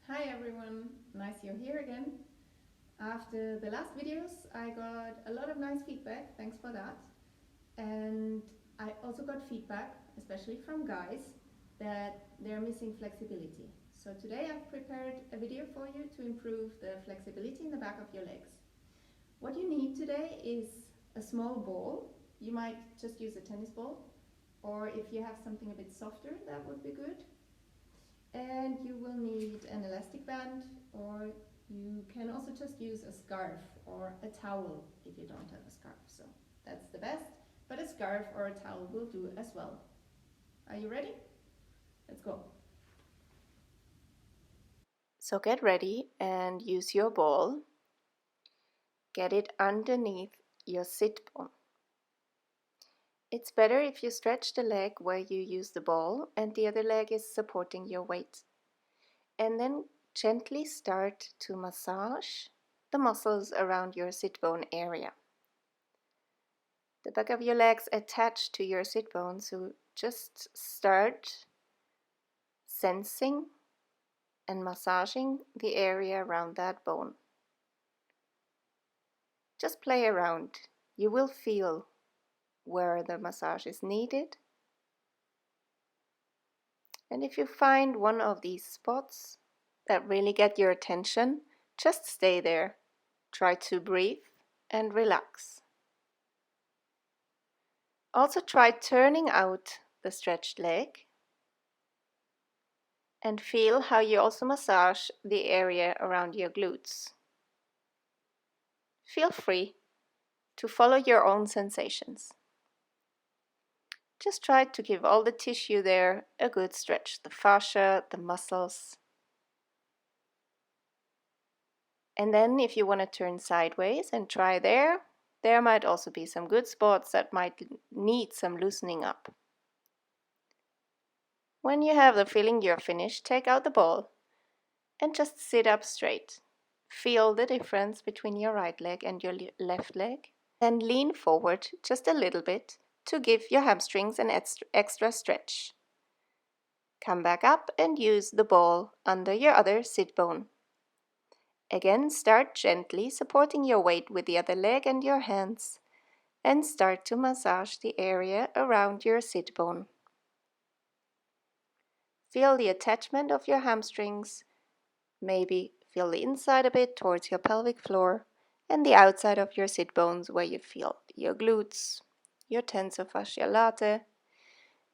Hi everyone, nice you're here again. After the last videos I got a lot of nice feedback, thanks for that. And I also got feedback, especially from guys, that they're missing flexibility. So today I've prepared a video for you to improve the flexibility in the back of your legs. What you need today is a small ball. You might just use a tennis ball, or if you have something a bit softer, that would be good. And you will need an elastic band, or you can also just use a scarf or a towel if you don't have a scarf. So that's the best, but a scarf or a towel will do as well. Are you ready? Let's go. So get ready and use your ball. Get it underneath your sit bone. It's better if you stretch the leg where you use the ball and the other leg is supporting your weight. And then gently start to massage the muscles around your sit bone area. The back of your legs attached to your sit bone, so just start sensing and massaging the area around that bone. Just play around. You will feel where the massage is needed. And if you find one of these spots that really get your attention, just stay there. Try to breathe and relax. Also try turning out the stretched leg and feel how you also massage the area around your glutes. Feel free to follow your own sensations. Just try to give all the tissue there a good stretch, the fascia, the muscles. And then if you want to turn sideways and try there might also be some good spots that might need some loosening up. When you have the feeling you're finished, take out the ball and just sit up straight. Feel the difference between your right leg and your left leg. Then lean forward just a little bit to give your hamstrings an extra stretch. Come back up and use the ball under your other sit bone. Again, start gently, supporting your weight with the other leg and your hands, and start to massage the area around your sit bone. Feel the attachment of your hamstrings. Maybe feel the inside a bit towards your pelvic floor and the outside of your sit bones where you feel your glutes, your tensor fasciae latae,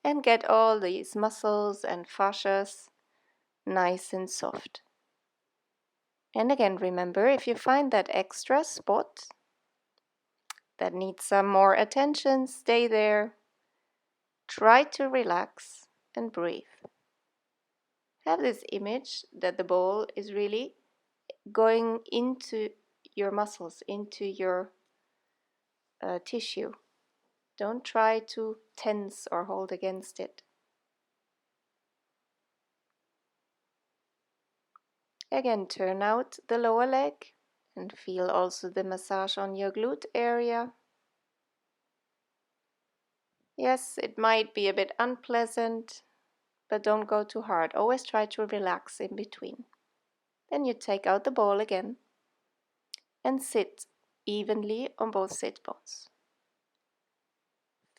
and get all these muscles and fascias nice and soft. And again, remember, if you find that extra spot that needs some more attention, stay there. Try to relax and breathe. Have this image that the ball is really going into your muscles, into your tissue. Don't try to tense or hold against it. Again, turn out the lower leg and feel also the massage on your glute area. Yes, it might be a bit unpleasant, but don't go too hard. Always try to relax in between. Then you take out the ball again and sit evenly on both sit bones.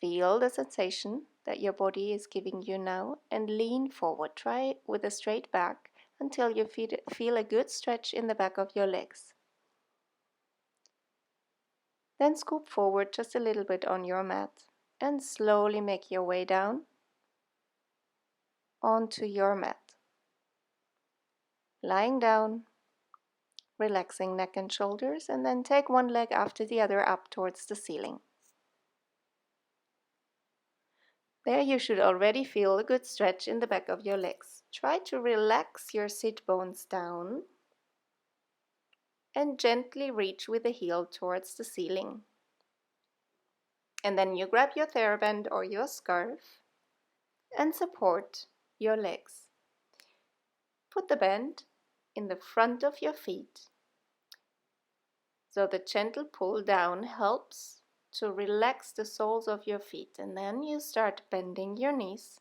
Feel the sensation that your body is giving you now and lean forward. Try with a straight back until you feel a good stretch in the back of your legs. Then scoop forward just a little bit on your mat and slowly make your way down onto your mat. Lying down, relaxing neck and shoulders, and then take one leg after the other up towards the ceiling. There you should already feel a good stretch in the back of your legs. Try to relax your sit bones down and gently reach with the heel towards the ceiling. And then you grab your TheraBand or your scarf and support your legs. Put the band in the front of your feet, so the gentle pull down helps to relax the soles of your feet, and then you start bending your knees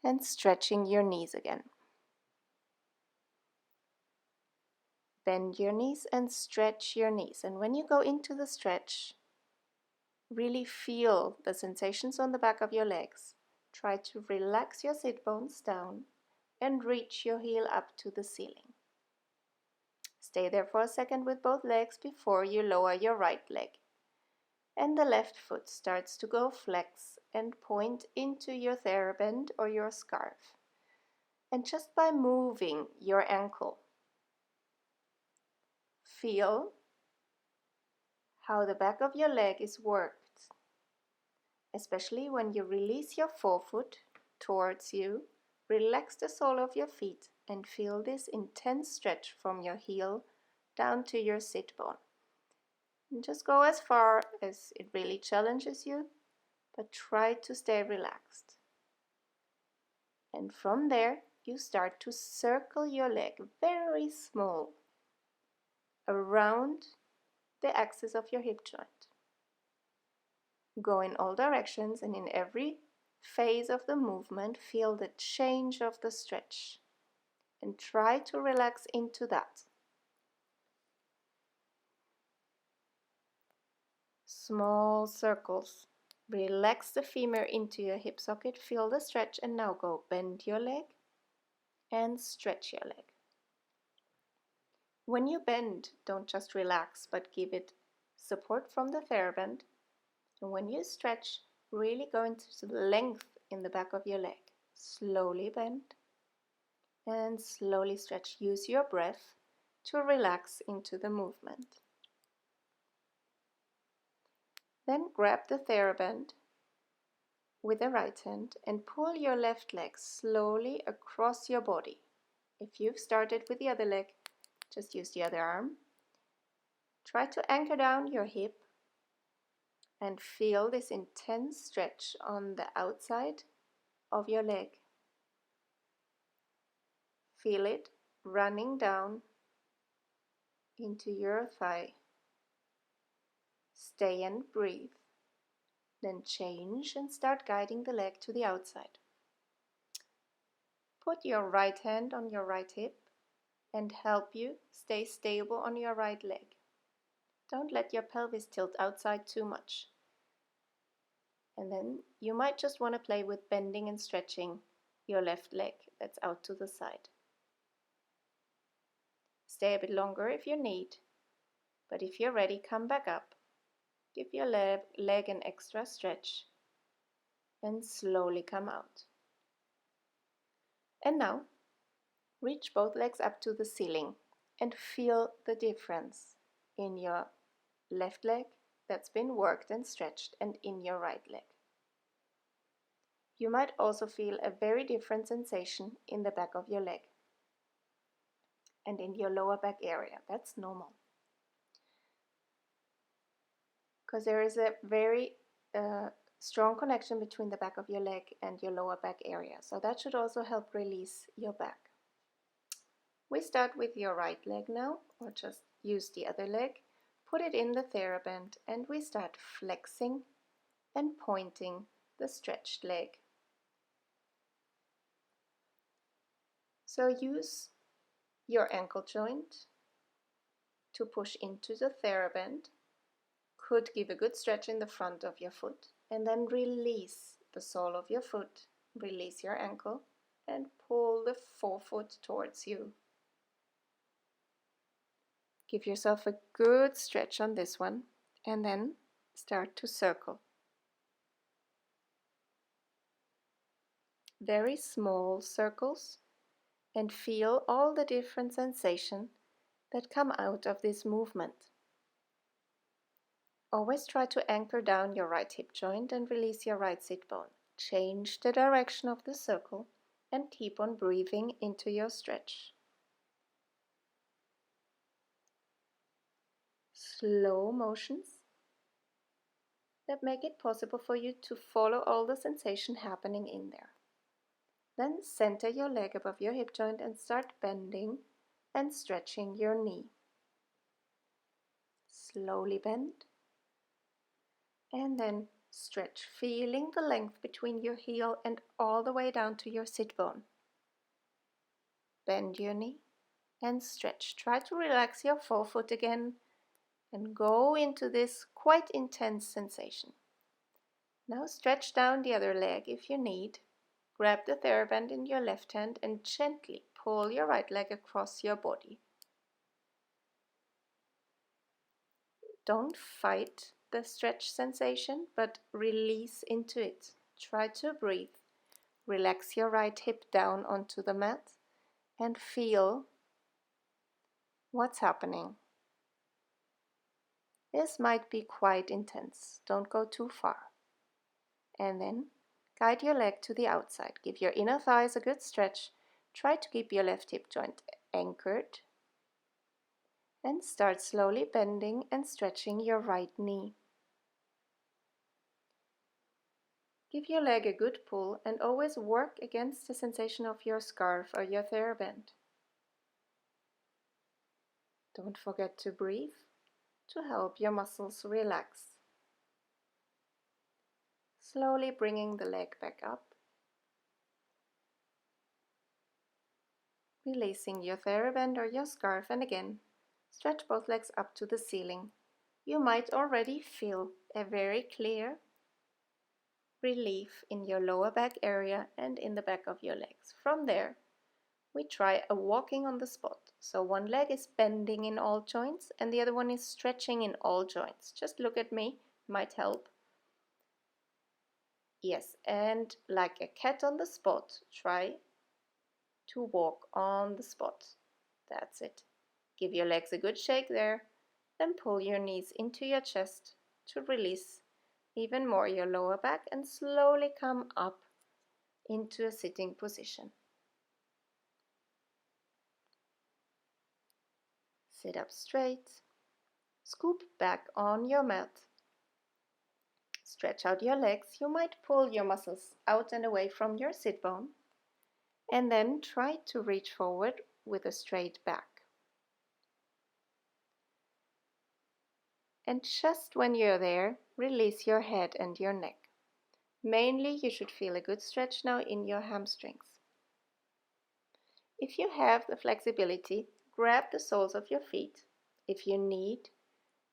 and stretching your knees again. bend your knees and stretch your knees. And when you go into the stretch, really feel the sensations on the back of your legs. Try to relax your sit bones down and reach your heel up to the ceiling. Stay there for a second with both legs before you lower your right leg. And the left foot starts to go flex and point into your TheraBand or your scarf. And just by moving your ankle, feel how the back of your leg is worked, especially when you release your forefoot towards you. Relax the sole of your feet and feel this intense stretch from your heel down to your sit bone. And just go as far as it really challenges you, but try to stay relaxed. And from there, you start to circle your leg very small around the axis of your hip joint. Go in all directions, and in every phase of the movement, feel the change of the stretch and try to relax into that. Small circles. Relax the femur into your hip socket, feel the stretch, and now go bend your leg and stretch your leg. When you bend, don't just relax, but give it support from the TheraBand. And when you stretch, really go into the length in the back of your leg. Slowly bend and slowly stretch. Use your breath to relax into the movement. Then grab the TheraBand with the right hand and pull your left leg slowly across your body. If you've started with the other leg, just use the other arm. Try to anchor down your hip and feel this intense stretch on the outside of your leg. Feel it running down into your thigh. Stay and breathe. Then change and start guiding the leg to the outside. Put your right hand on your right hip and help you stay stable on your right leg. Don't let your pelvis tilt outside too much. And then you might just want to play with bending and stretching your left leg that's out to the side. Stay a bit longer if you need, but if you're ready, come back up. Give your leg an extra stretch and slowly come out. And now, reach both legs up to the ceiling and feel the difference in your left leg that's been worked and stretched and in your right leg. You might also feel a very different sensation in the back of your leg and in your lower back area. That's normal, because there is a very strong connection between the back of your leg and your lower back area. So that should also help release your back. We start with your right leg now, or just use the other leg. Put it in the TheraBand and we start flexing and pointing the stretched leg. So use your ankle joint to push into the TheraBand. Could give a good stretch in the front of your foot, and then release the sole of your foot, release your ankle and pull the forefoot towards you. Give yourself a good stretch on this one and then start to circle. Very small circles, and feel all the different sensations that come out of this movement. Always try to anchor down your right hip joint and release your right sit bone. Change the direction of the circle and keep on breathing into your stretch. Slow motions that make it possible for you to follow all the sensation happening in there. Then center your leg above your hip joint and start bending and stretching your knee. Slowly bend and then stretch, feeling the length between your heel and all the way down to your sit bone. Bend your knee and stretch. Try to relax your forefoot again and go into this quite intense sensation. Now stretch down the other leg if you need. Grab the TheraBand in your left hand and gently pull your right leg across your body. Don't fight the stretch sensation, but release into it. Try to breathe. Relax your right hip down onto the mat and feel what's happening. This might be quite intense. Don't go too far. And then guide your leg to the outside. Give your inner thighs a good stretch. Try to keep your left hip joint anchored. And start slowly bending and stretching your right knee. Give your leg a good pull and always work against the sensation of your scarf or your TheraBand. Don't forget to breathe to help your muscles relax. Slowly bringing the leg back up. Releasing your TheraBand or your scarf, and again, stretch both legs up to the ceiling. You might already feel a very clear relief in your lower back area and in the back of your legs. From there, we try a walking on the spot. So one leg is bending in all joints and the other one is stretching in all joints. Just look at me, might help. Yes, and like a cat on the spot, try to walk on the spot. That's it. Give your legs a good shake there, then pull your knees into your chest to release even more your lower back and slowly come up into a sitting position. Sit up straight, scoop back on your mat, stretch out your legs. You might pull your muscles out and away from your sit bone, and then try to reach forward with a straight back. And just when you're there, release your head and your neck. Mainly, you should feel a good stretch now in your hamstrings. If you have the flexibility, grab the soles of your feet. If you need,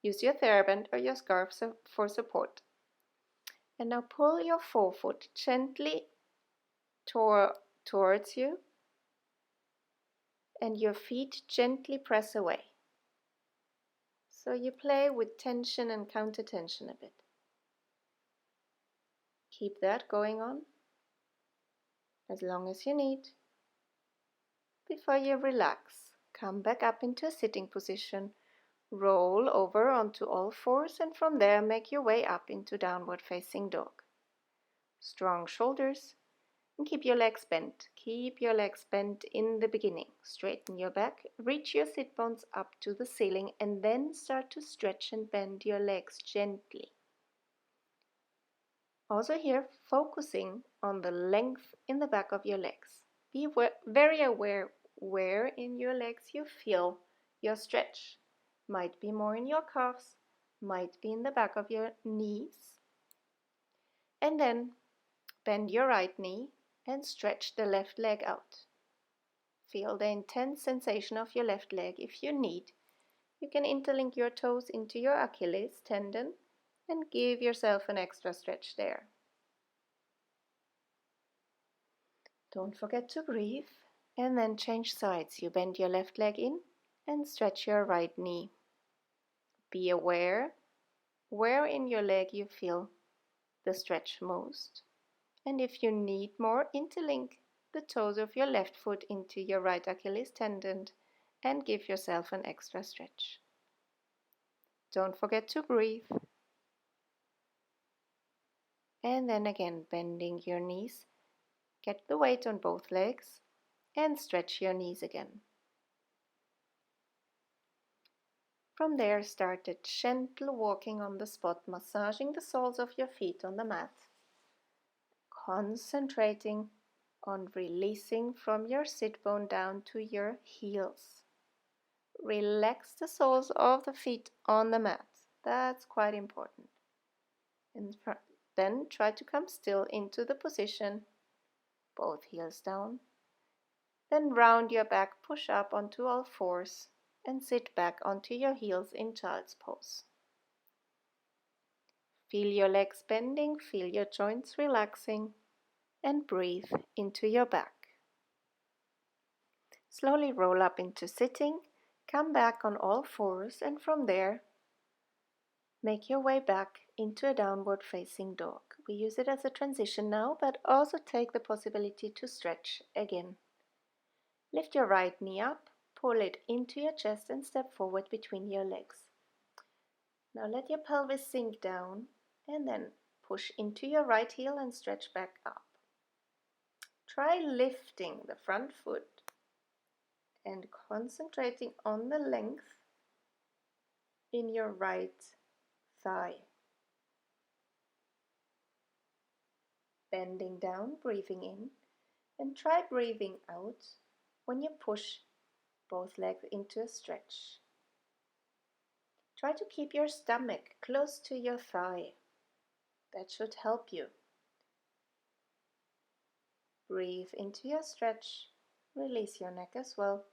use your TheraBand or your scarf for support. And now pull your forefoot gently towards you and your feet gently press away. So you play with tension and counter tension a bit. Keep that going on as long as you need. Before you relax, come back up into a sitting position, roll over onto all fours, and from there make your way up into downward facing dog. Strong shoulders, and keep your legs bent. Keep your legs bent in the beginning. Straighten your back, reach your sit bones up to the ceiling, and then start to stretch and bend your legs gently. Also here, focusing on the length in the back of your legs. Be very aware where in your legs you feel your stretch. Might be more in your calves, might be in the back of your knees. And then bend your right knee and stretch the left leg out. Feel the intense sensation of your left leg. If you need, you can interlink your toes into your Achilles tendon and give yourself an extra stretch there. Don't forget to breathe and then change sides. You bend your left leg in and stretch your right knee. Be aware where in your leg you feel the stretch most. And if you need more, interlink the toes of your left foot into your right Achilles tendon and give yourself an extra stretch. Don't forget to breathe. And then again, bending your knees. Get the weight on both legs and stretch your knees again. From there, start a gentle walking on the spot, massaging the soles of your feet on the mat. Concentrating on releasing from your sit bone down to your heels. Relax the soles of the feet on the mat. That's quite important. And then try to come still into the position, both heels down, Then round your back, push up onto all fours, and sit back onto your heels in child's pose. Feel your legs bending, feel your joints relaxing, and breathe into your back. Slowly roll up into sitting, come back on all fours, and from there, make your way back into a downward facing dog. We use it as a transition now, but also take the possibility to stretch again. Lift your right knee up, pull it into your chest and step forward between your legs. Now let your pelvis sink down and then push into your right heel and stretch back up. Try lifting the front foot and concentrating on the length in your right thigh. Bending down, breathing in, and try breathing out when you push both legs into a stretch. Try to keep your stomach close to your thigh. That should help you. Breathe into your stretch, release your neck as well,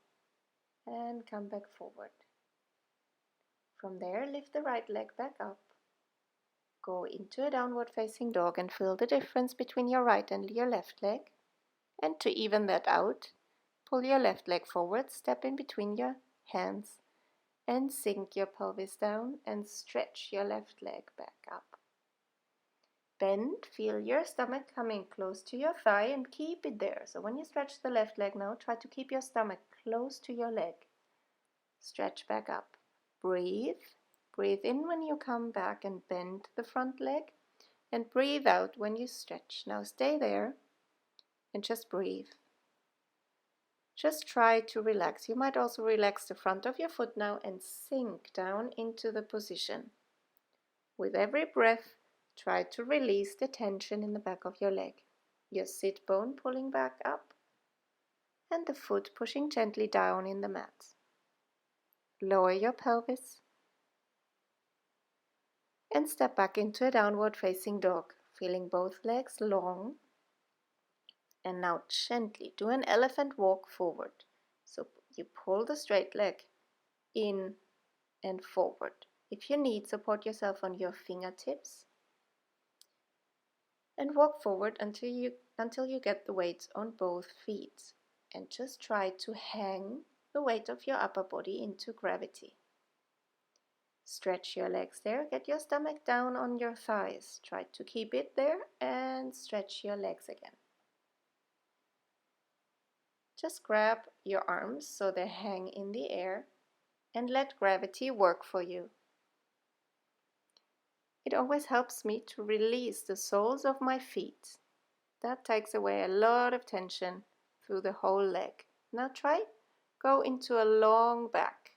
and come back forward. From there, lift the right leg back up. Go into a downward facing dog and feel the difference between your right and your left leg. And to even that out, pull your left leg forward, step in between your hands, and sink your pelvis down and stretch your left leg back up. Bend, feel your stomach coming close to your thigh and keep it there. So when you stretch the left leg now, try to keep your stomach close to your leg. Stretch back up. Breathe. Breathe in when you come back and bend the front leg, and breathe out when you stretch. Now stay there and just breathe. Just try to relax. You might also relax the front of your foot now and sink down into the position. With every breath, try to release the tension in the back of your leg. Your sit bone pulling back up and the foot pushing gently down in the mat. Lower your pelvis and step back into a downward facing dog, feeling both legs long. And now gently do an elephant walk forward. So you pull the straight leg in and forward. If you need, support yourself on your fingertips and walk forward until you get the weight on both feet. And just try to hang the weight of your upper body into gravity. Stretch your legs there, get your stomach down on your thighs. Try to keep it there and stretch your legs again. Just grab your arms so they hang in the air and let gravity work for you. It always helps me to release the soles of my feet. That takes away a lot of tension through the whole leg. Now try, go into a long back.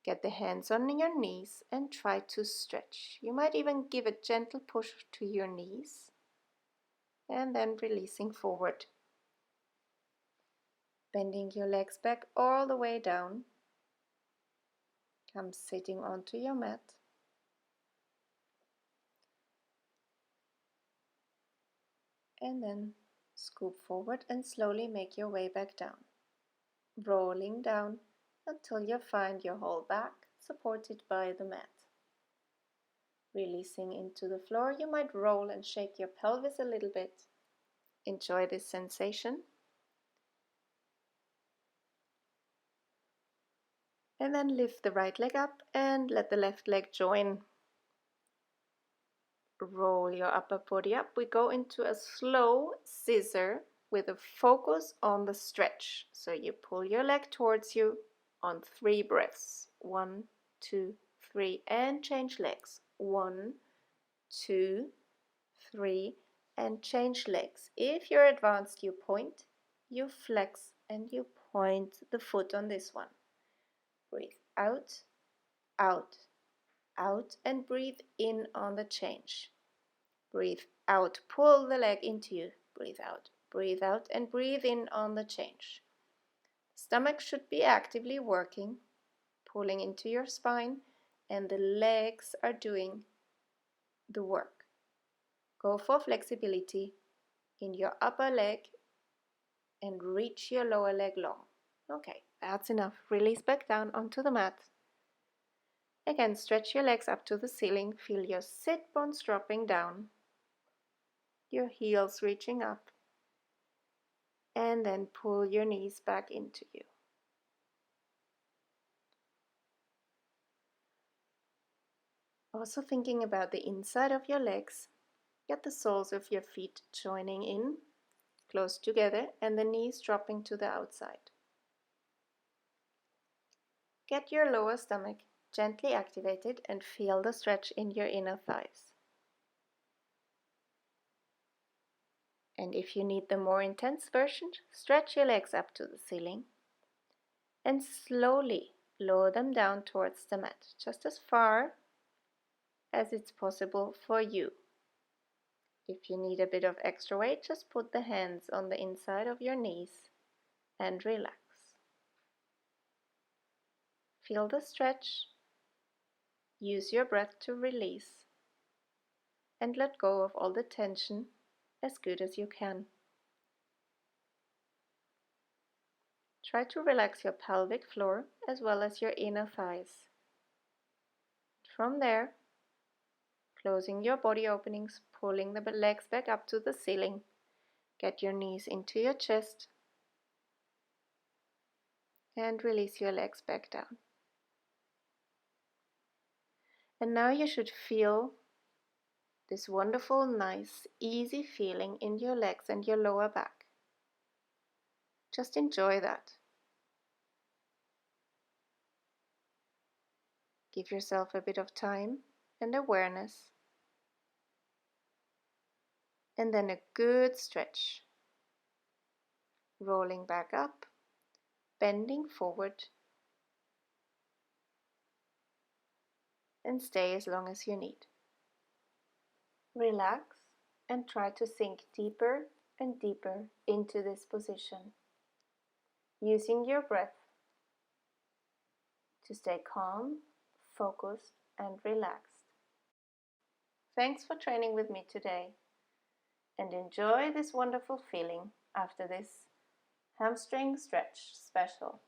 Get the hands on your knees and try to stretch. You might even give a gentle push to your knees and then releasing forward. Bending your legs back all the way down. Come sitting onto your mat. And then scoop forward and slowly make your way back down. Rolling down until you find your whole back supported by the mat. Releasing into the floor, you might roll and shake your pelvis a little bit. Enjoy this sensation. And then lift the right leg up and let the left leg join. Roll your upper body up. We go into a slow scissor with a focus on the stretch. So you pull your leg towards you on 3 breaths. 1, 2, 3, and change legs. 1, 2, 3, and change legs. If you're advanced, you point, you flex, and you point the foot on this one. Breathe out, out, out, and breathe in on the change. Breathe out, pull the leg into you. Breathe out, and breathe in on the change. Stomach should be actively working, pulling into your spine, and the legs are doing the work. Go for flexibility in your upper leg and reach your lower leg long. Okay, that's enough. Release back down onto the mat. Again, stretch your legs up to the ceiling. Feel your sit bones dropping down, your heels reaching up, and then pull your knees back into you. Also thinking about the inside of your legs, get the soles of your feet joining in, close together, and the knees dropping to the outside. Get your lower stomach gently activated and feel the stretch in your inner thighs. And if you need the more intense version, stretch your legs up to the ceiling and slowly lower them down towards the mat, just as far as it's possible for you. If you need a bit of extra weight, just put the hands on the inside of your knees and relax. Feel the stretch. Use your breath to release and let go of all the tension as good as you can. Try to relax your pelvic floor as well as your inner thighs. From there, closing your body openings, pulling the legs back up to the ceiling. Get your knees into your chest and release your legs back down. And now you should feel this wonderful, nice, easy feeling in your legs and your lower back. Just enjoy that. Give yourself a bit of time and awareness. And then a good stretch. Rolling back up, bending forward, and stay as long as you need. Relax and try to sink deeper and deeper into this position, using your breath to stay calm, focused, and relaxed. Thanks for training with me today, and enjoy this wonderful feeling after this hamstring stretch special.